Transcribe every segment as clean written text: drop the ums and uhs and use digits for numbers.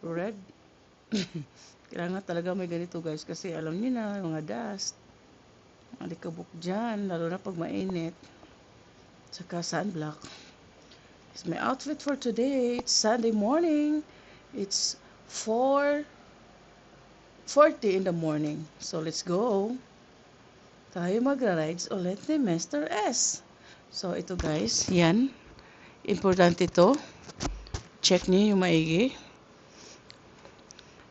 red. Kailangan talaga may ganito guys kasi alam niyo na mga dust, alikabok dyan, lalo na pag mainit. Saka sunblock. It's my outfit for today. It's Sunday morning. It's 4:40 in the morning. So let's go. Tayo magra-rides ulit ni Mr. S. So ito guys, yan. Importante to. Check niyo yung maigi.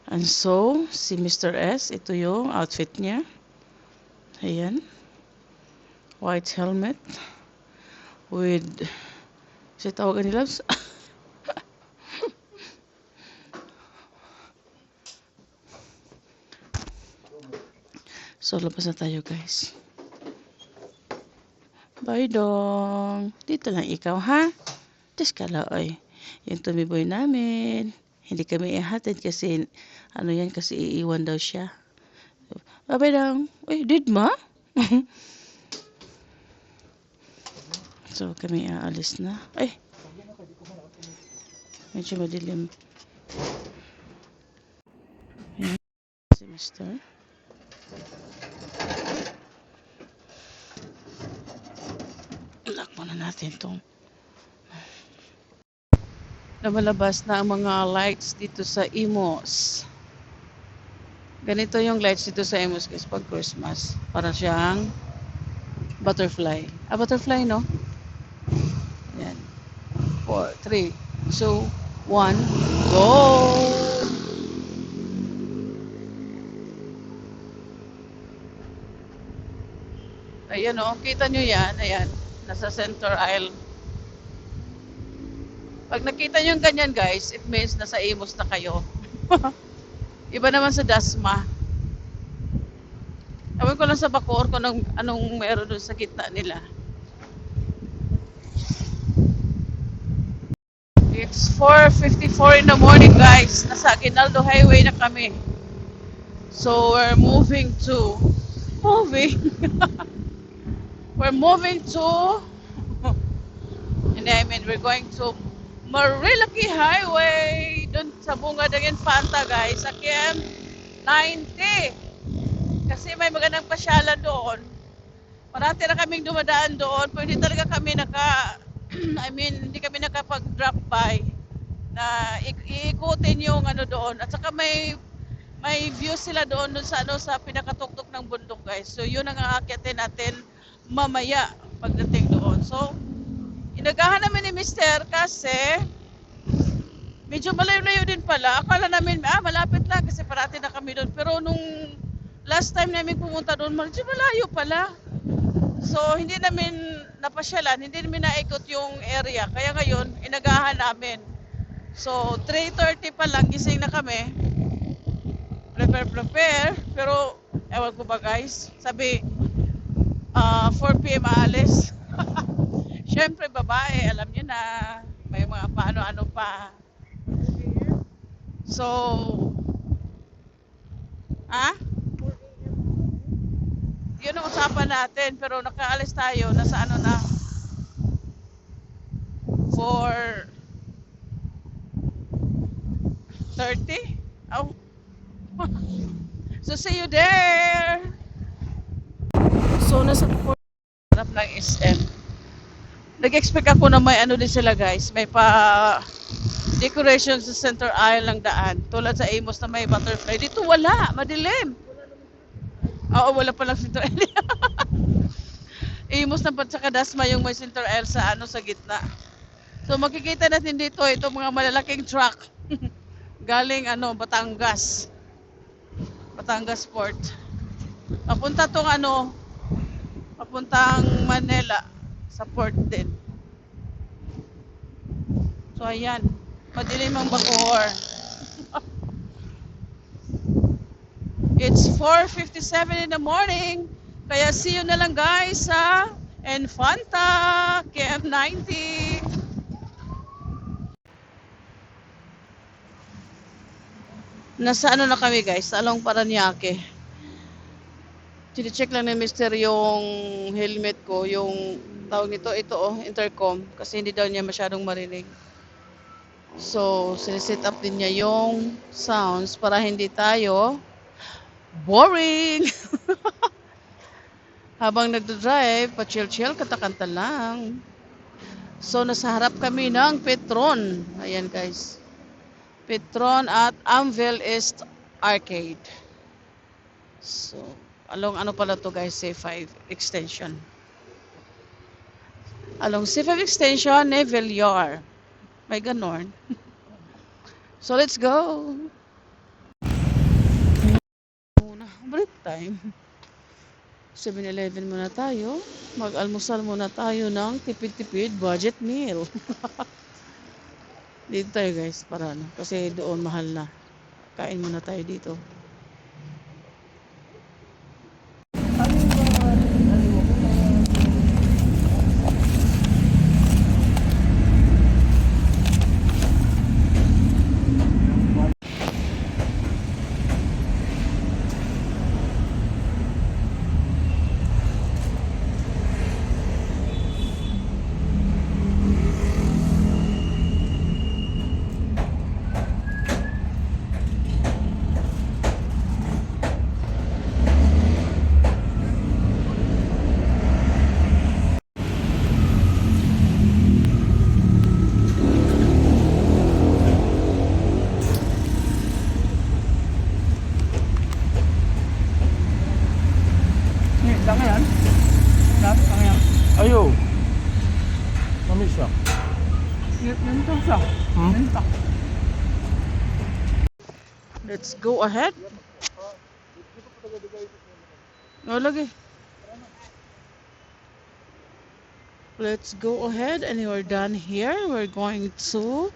And so, si Mr. S, ito yung outfit niya. Ayan. White helmet. With, kasi tawagan nila. So, labas na tayo guys. Bye dong. Dito lang ikaw ha. Tis kalaoy. Yung tumiboy namin. Hindi kami ihatid kasi, ano yan, kasi iiwan daw siya. Bye dong. Uy, did ma? So, kami aalis na. Ay! Medyo madilim. Ayan. Si Mr. Lock muna natin itong namalabas na ang mga lights dito sa Imos. Ganito yung lights dito sa Imos guys pag Christmas. Para siyang butterfly. Butterfly no? Yan. 4, 3, 2, 1, go! Ayan o, kita nyo yan. Ayan, nasa center aisle. Pag nakita nyo yung ganyan guys, it means nasa Imos na kayo. Iba naman sa Dasma. Ewan ko lang sa Bacoor kung anong meron doon sa gitna nila. It's 4:54 in the morning guys. Nasa Aguinaldo Highway na kami. So we're moving we're moving to and I mean we're going to Marilaki Highway doon sa Bunga ng Infanta guys sa KM 90 kasi may magandang pasyalan doon. Parati na kaming dumadaan doon pero hindi talaga kami hindi kami nakapag-drop by na iikutin yung ano doon at saka may view sila doon sa sa pinakatuktok ng bundok guys. So yun ang aakyatin natin mamaya pagdating doon. So inagahan namin ni Mister kasi medyo malayo-layo din pala. Akala namin malapit lang kasi parati na kami doon. Pero nung last time namin pumunta doon, medyo malayo pala. So hindi namin napasyalan, hindi namin naikot yung area. Kaya ngayon, inagahan namin. So 3:30 pa lang, gising na kami. Prepare. Pero ewan ko ba guys, sabi 4 PM aalis. Siyempre babae, alam niyo na, may mga paano-ano pa. So, yun ang usapan natin, pero nakaalis tayo, nasa ano na, 4:30? Oh. So, see you there! So, nasa harap ng SM. Nag-expect ako na may ano din sila guys, may pa decoration sa center aisle ng daan. Tulad sa Amos na may butterfly. Dito wala, madilim. Oo, wala pa lang center aisle. Amos na pa sa Dasma yung may center aisle sa sa gitna. So makikita natin dito itong mga malalaking truck. Galing Batangas. Batangas Port. Papuntang Manila. Sa port din. So ayan, madilim ang Bacoor. It's 4:57 in the morning. Kaya see you na lang guys sa Infanta KM90. Nasa na kami guys, Along Paranaque. Chine-check lang ni Mister yung helmet ko, yung tawag nito, ito intercom, kasi hindi daw niya masyadong marinig. So, siniset up din niya yung sounds para hindi tayo boring. Habang nagdodrive, pa-chill-chill, katakanta lang. So, nasa harap kami ng Petron. Ayan guys. Petron at Anvil East Arcade. So, along ano pala to guys, C5 extension. Along C5 extension, Villar. May ganon. So, let's go. Muna, break time. 7-Eleven muna tayo. Mag-almusal muna tayo ng tipid-tipid budget meal. Dito tayo guys, para ano. Kasi doon mahal na. Kain muna tayo dito. Lang yan? Lang yan? Ayo. Mami siya. Yun to siya. Let's go ahead. Lagi. Let's go ahead and we're done here. We're going to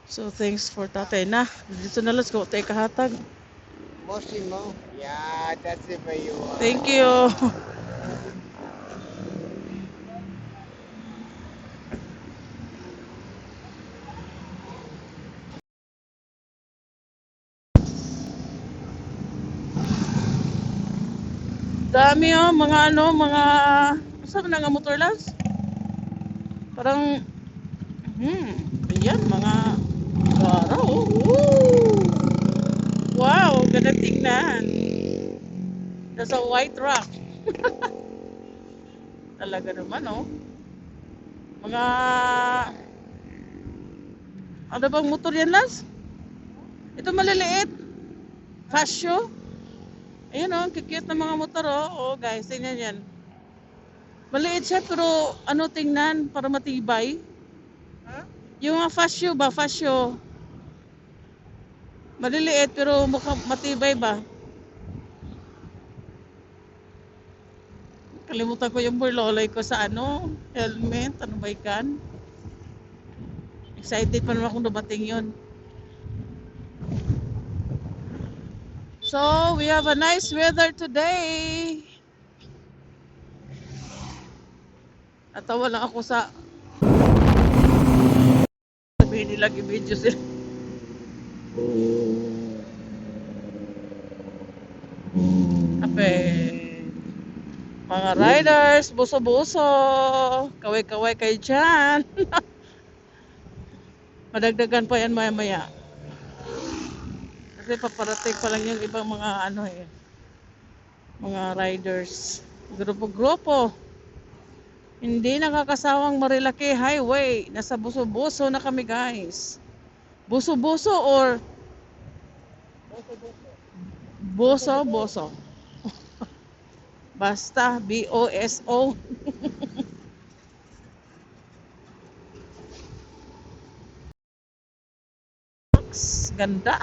So thanks for tatay na. Dito na let's go. Take a hatag. Mosimo. Yeah, that's it for you. Thank you. Dami oh, mga ano, mga saan na nga motor las? Parang ayan, mga kara oh. Woo! Wow, ganda tingnan. Nasa white rock. Talaga naman oh. Mga ano bang motor yan las? Ito maliliit. Fascio. Ayun oh, kikit na mga motor oh. Oh guys, tingnan yan. Maliit siya pero ano tingnan para matibay. Huh? Yung mga fascio ba, fascio. Maliliit pero mukhang matibay ba? Kalimutan ko yung burloloy ko sa ano, helmet, ano ba ikan? Excited pa naman kung dumating yun. So, we have a nice weather today. Natawa lang ako sa sabihin nila i-video sila. Ape. Mga riders, buso-buso. Kaway-kaway kayo dyan. Madagdagan pa yan maya-maya. Kasi paparating pa lang yung ibang mga ano eh. Mga riders. Grupo-grupo. Hindi nakakasawang Marilaki Highway. Nasa buso-buso na kami guys. Buso-buso or boso-boso. Basta B-O-S-O. Ganda.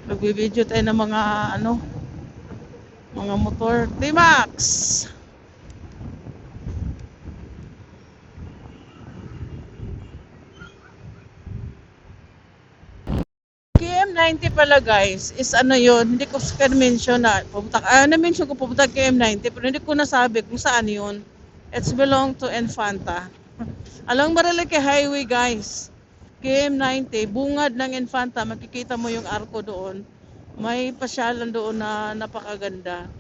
Nagbibideo tayo ng mga ano, mga motor. T-Max. KM90 pala guys, is ano yun, hindi ko mention na pupunta, na-mention ko pupunta KM90 pero hindi ko nasabi kung saan yun. It's belong to Infanta. Along Marilaki Highway guys, KM90, bungad ng Infanta, makikita mo yung arko doon. May pasyalan doon na napakaganda.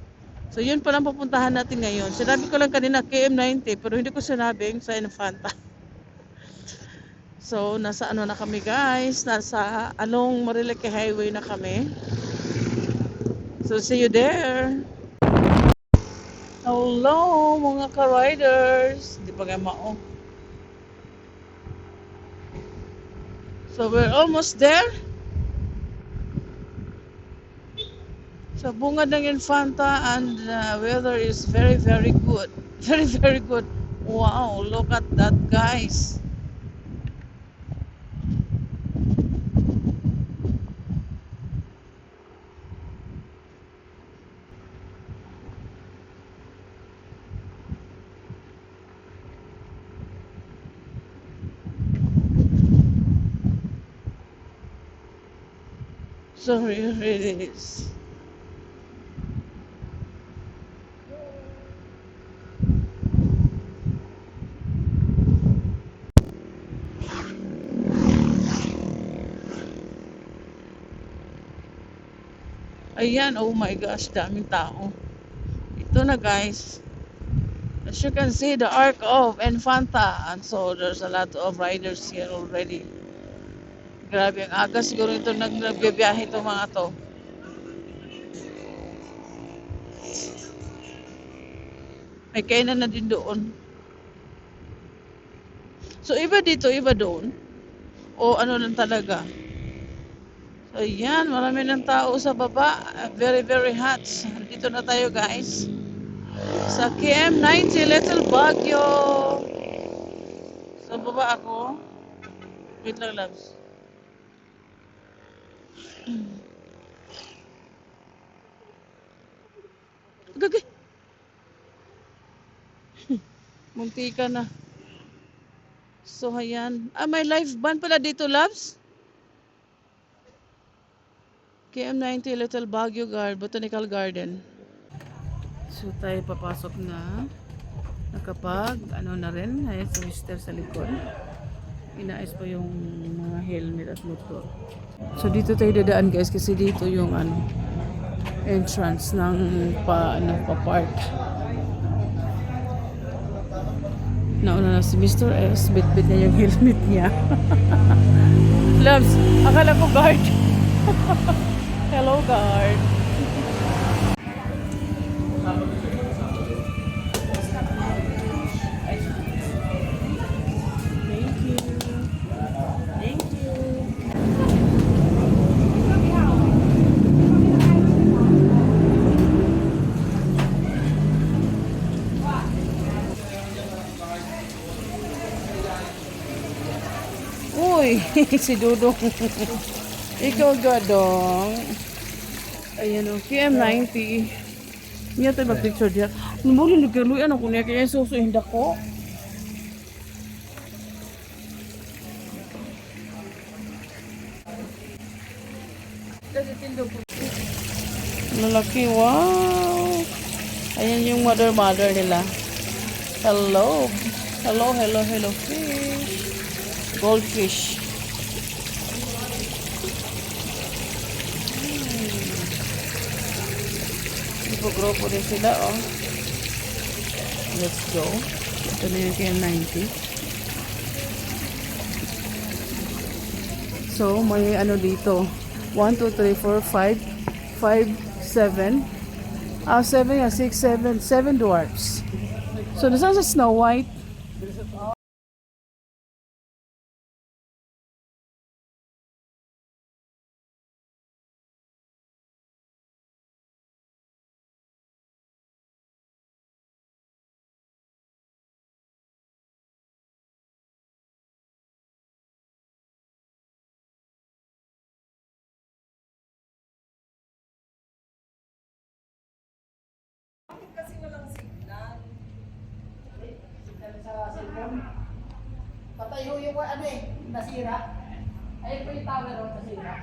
So yun pa lang pupuntahan natin ngayon. Sinabi ko lang kanina KM90 pero hindi ko sinabing sa Infanta. So nasa ano na kami guys, nasa Along Marilake Highway na kami. So see you there. Hello mga ka-riders. Di pa nga mao. So we're almost there. Sa bungad ng Infanta and weather is very very good. Very very good. Wow, look at that guys. So here it is. Ayan, oh my gosh, daming tao. Ito na guys. As you can see, the Arc of Infanta. And so there's a lot of riders here already. Grabe, ang aga siguro ito nagbibiyahe itong mga to. May kainan na din doon. So iba dito, iba doon. O ano lang talaga. So yan, marami ng tao sa baba. Very very hot. Dito na tayo guys. Sa KM90 Little Baguio. Sa baba ako. Wait lang loves. Gagi. Munti ka na. So ayan. May live band pala dito loves. KM90 Little Baguio Botanical Garden. So tayo papasok na. Nakapag ano na rin. Ayan si Mr. sa likod. Inaayos pa yung mga helmet at motor. So dito tayo dadaan guys kasi dito yung ano entrance ng pa-park. Nauna na si Mr. S. Bit-bit niya yung helmet niya. Loves, akala ko guard. Hello guard. Thank you. Thank you. Uy, si Dudong. Ikaw gadong. Ayan o, KM90. Niya tayo mag-picture diya. Namuli nagkaluyan ako niya kaya susuhinda ko. Malaki, wow. Ayan yung mother nila. Hello. Hello fish. Goldfish. Grupo din sila, oh. Let's go. Ito na yung KM90. So, may ano dito. 1, 2, 3, 4, 5, 7. 7, 6, 7 dwarfs. So, nasaan sa Snow White? Patay ho yung ano eh, nasira. Ayun po yung tower o nasira.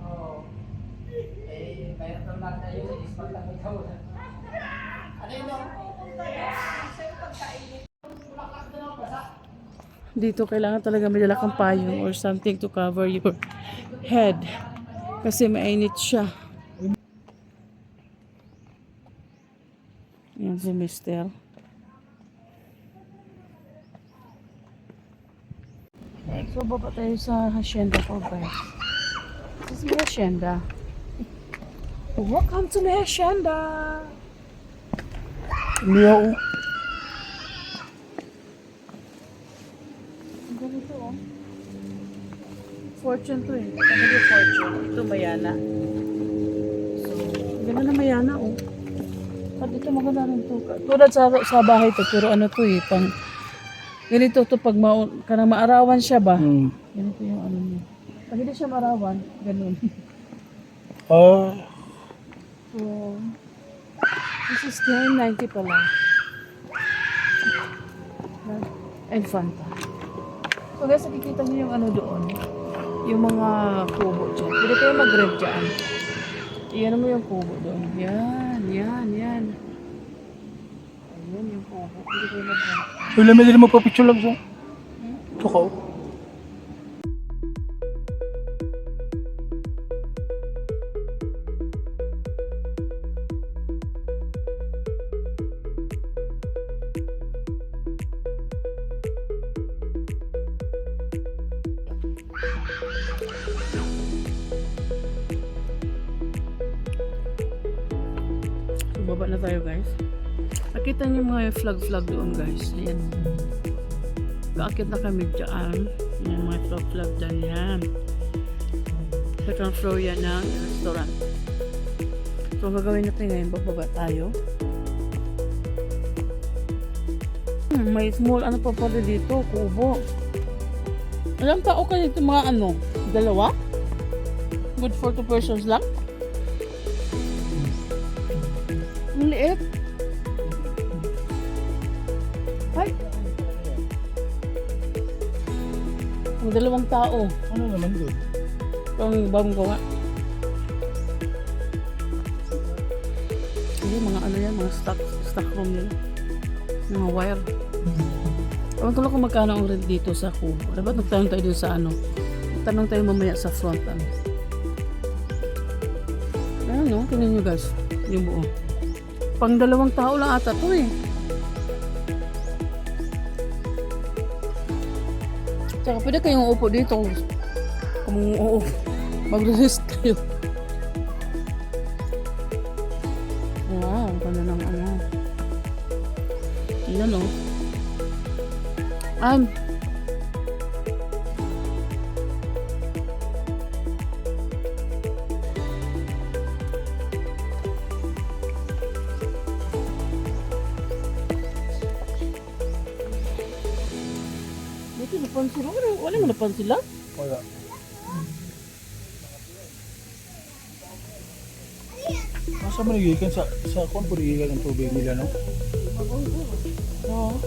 Oo. Eh, mayroon lang lang tayo, ispag lang ikaw. Ano yun o? Dito kailangan talaga may dala kang payong or something to cover your head. Kasi mainit siya. Yan si Mister. So, baba tayo sa hacienda ko, guys. This is my hacienda. Welcome to my hacienda! Hindi ako. Ang ganito, oh. Fortune to eh. Ano yung fortune? Ito, Mayana. So, ganda na Mayana, oh. At ito maganda rin to. Tulad sa bahay to, pero ano to eh, pang... Ganito to pag kanang maarawan siya ba? Ganito yung ano niya. Pag hindi siya maarawan, ganun. So, this is 10.90 pala. And Fanta. So guys, nakikita niyo yung ano doon. Yung mga kubo dyan. Pwede kayo mag-rent dyan. Iyan mo yung kubo doon. Yan. Ayun yung kubo. Pwede kayo mag-rent. Wala may din magpa-picture lang siya. Ito ka. Baba na tayo, guys. Nakita niyo mga flag doon, guys. Ayan. Kaakit na kami dyan. Ayan, mga flag dyan yan. Second floor yan ng restaurant. So, ang gagawin natin ngayon, bababa tayo. May small ano pa pala dito, kubo. Ilang tao kayo ito mga ano? Dalawa? Good for 2 persons lang? Ang liit. Ay! Ang 2 tao. Ano naman doon? Ang bagong gawa. Hindi, mga ano yan, mga stock room nila. Mga wire. Ewan ko lang kung magkano ang rent dito sa kubo. Dapat nagtanong tayo dun sa ano. Tanong tayo mamaya sa front. Ano. Ayan no, tingnan nyo guys. Yung buo. Pang 2 tao lang ata to eh. Tsaka pwede kayong uupo dito kung mag-rest kayo. Wow, ganda ng ano. Tingnan no. Dito napansin ako. Wala mo napansin lang? Wala. Masa mo nagigikan sa kung po nagigikan ang tubig nila, no? Oo.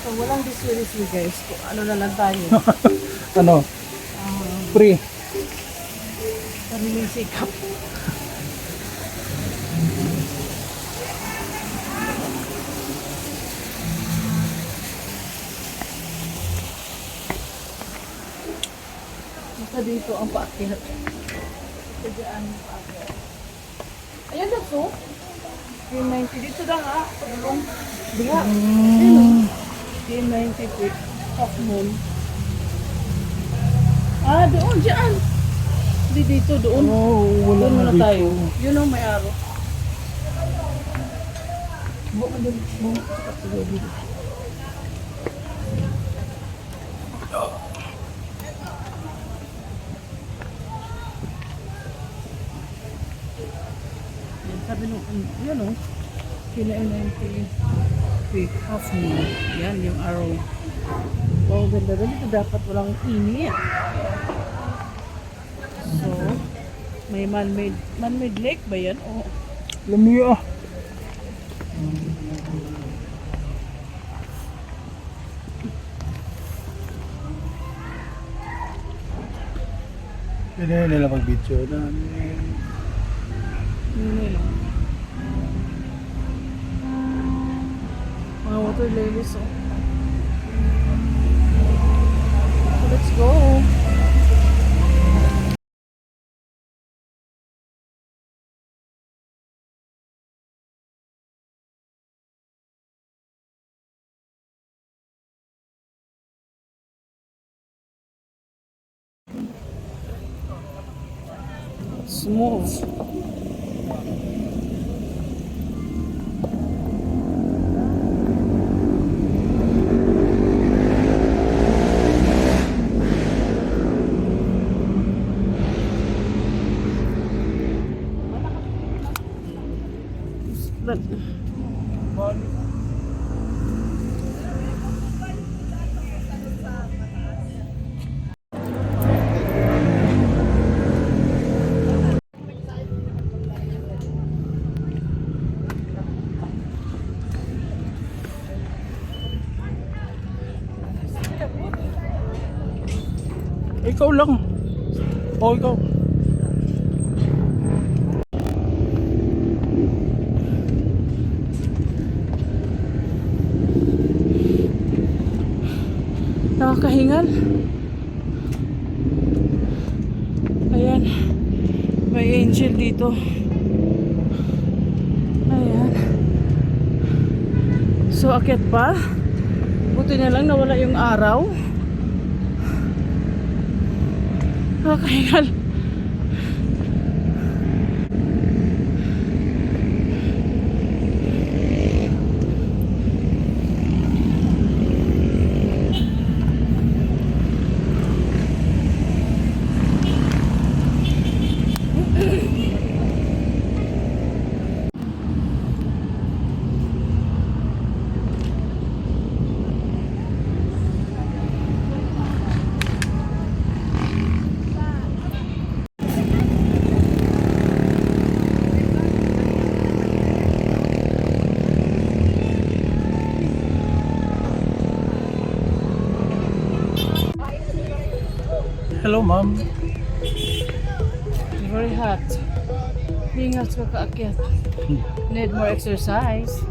So, walang diswirisi guys. Kung ano na lang tayo. Ano? Free. Sariling sikap. Basta dito ang paakyat. Ito dyan ang paakyat. Ayan na so. 390 dito lang ah. Pagulong. Diga. Ayun. 390 feet. Half moon. Ah, doon, dyan. Hindi dito, doon. Wala Doon na muna dito. tayo. Yun ang may araw. Buka doon. Buka dito. Yan, sabi nung, yun o. Kinain 90. Half moon. Yan, yung arrow. Wow, ganda rin. Ito dapat walang init. So, may man-made lake ba yan? O, Lamia. Pwede nila mag-video na. yun lang. Mga water lilies, oh. So, let's go. Smooth. But, Ikaw lang. O, ikaw. nakakahingal. Ayan. May angel dito. Ayan. So, akit pa. Buti na lang nawala yung araw. Nakakahingal. Hello, ma'am. Very hot. Hingas ka kaakyat. Need more exercise.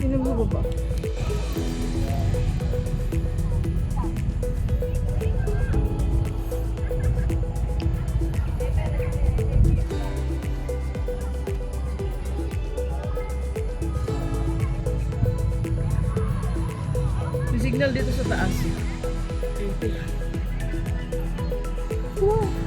Sino mo ba? May signal dito sa taas. Wow.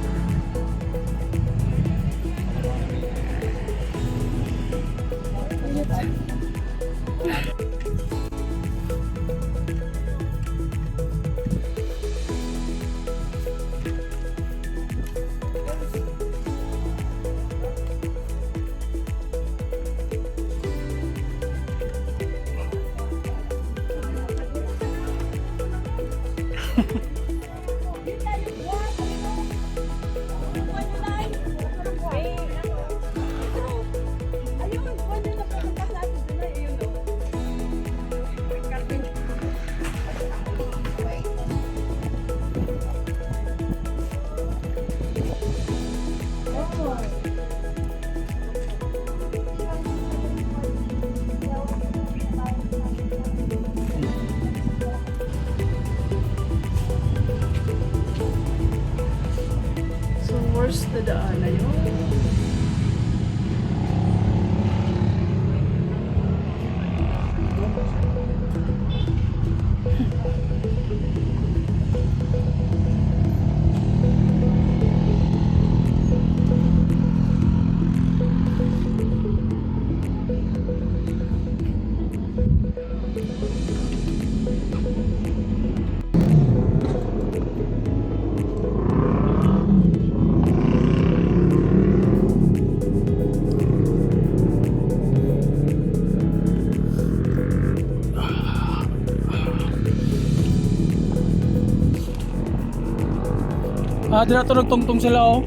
Dira to nagtungtong sila oh.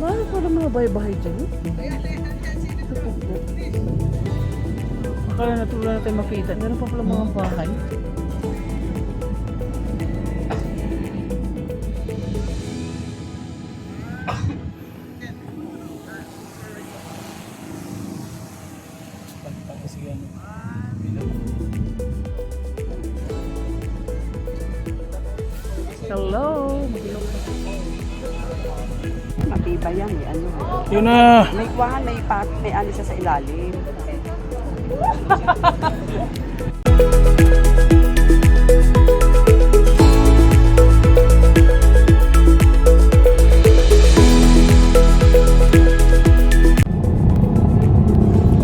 Mahal pa ng mga bahay-bahay dyan. Akala na wala na tayo makita. Meron pa pala mga bahay. Sige ano. Hello! Matibay yan, may ano. Yun na. May kuwahan, may ano siya sa ilalim.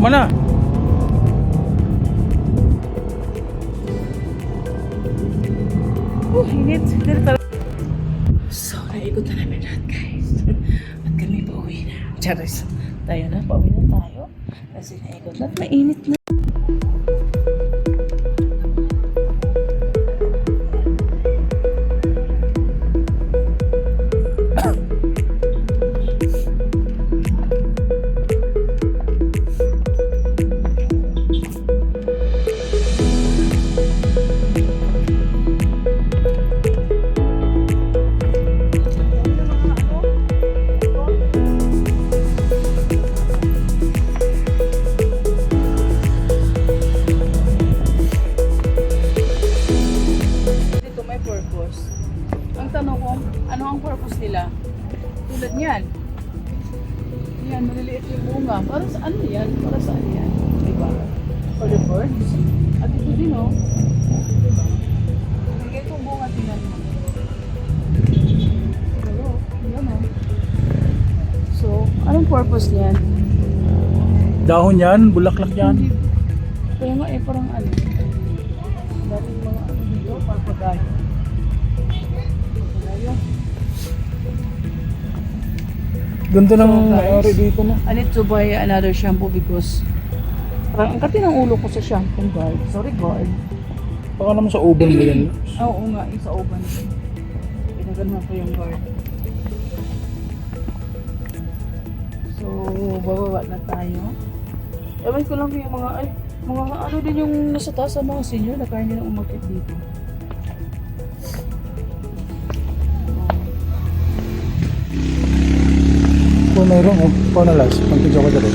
Mana? Hinit. So, naikot na namin lahat, guys. At kami pauwi na. Charis. Tayo na, pauwi na tayo. Kasi naikot lahat. Mainit na. Dito may purpose. Ang tanong ko, ano ang purpose nila? Tulad niyan. Yan, maliliit yung bunga. Para sa ano yan? Para saan yan? Diba? For the birds. At ito din oh. Diba? Bigay kong bunga tingnan mo. Hello. Yan oh. So, anong purpose niyan? Dahon yan, bulaklak yan. Hindi. Kaya nga eh, parang ano. Dating mga ano dito, papagayo. Papagayo. Ganda ng So, guys, area dito no. I need to buy another shampoo because parang ang kati ng ulo ko sa shampoo, guard. Sorry, guard. Baka naman sa oven mo yan. Oo nga, isa oven. Pinagano'n ko yung guard. So, bababa na tayo. Ewan ko lang yung mga ano din yung nasa taas sa mga senior na kaya nilang umakit dito. Kung mayroon, kung nalas, pagkidyo ka dali.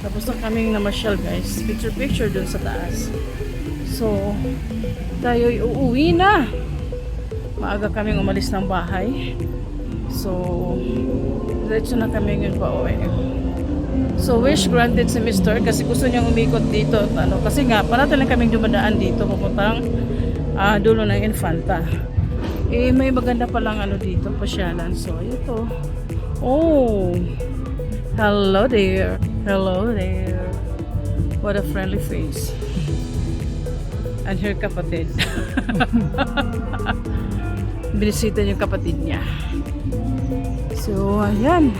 Tapos na kaming namasyal, guys. Picture dun sa taas. So, tayo'y uuwi na. Maaga kaming umalis ng bahay. So, diretso na kami ngayon pa uwi. So, wish granted si Mr. kasi gusto niyang umikot dito. Ano, kasi nga, parati lang kaming dumadaan dito. Papuntang dulo ng Infanta. Eh, may maganda palang ano dito, pasyalan. So, ito. Oh, hello there. Hello there. What a friendly face. And her kapatid. Binisita yung kapatid niya. So, ayan.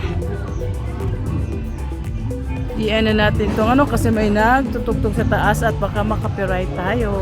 I-ano natin itong ano kasi may nagtutugtog sa taas at baka makapiright tayo.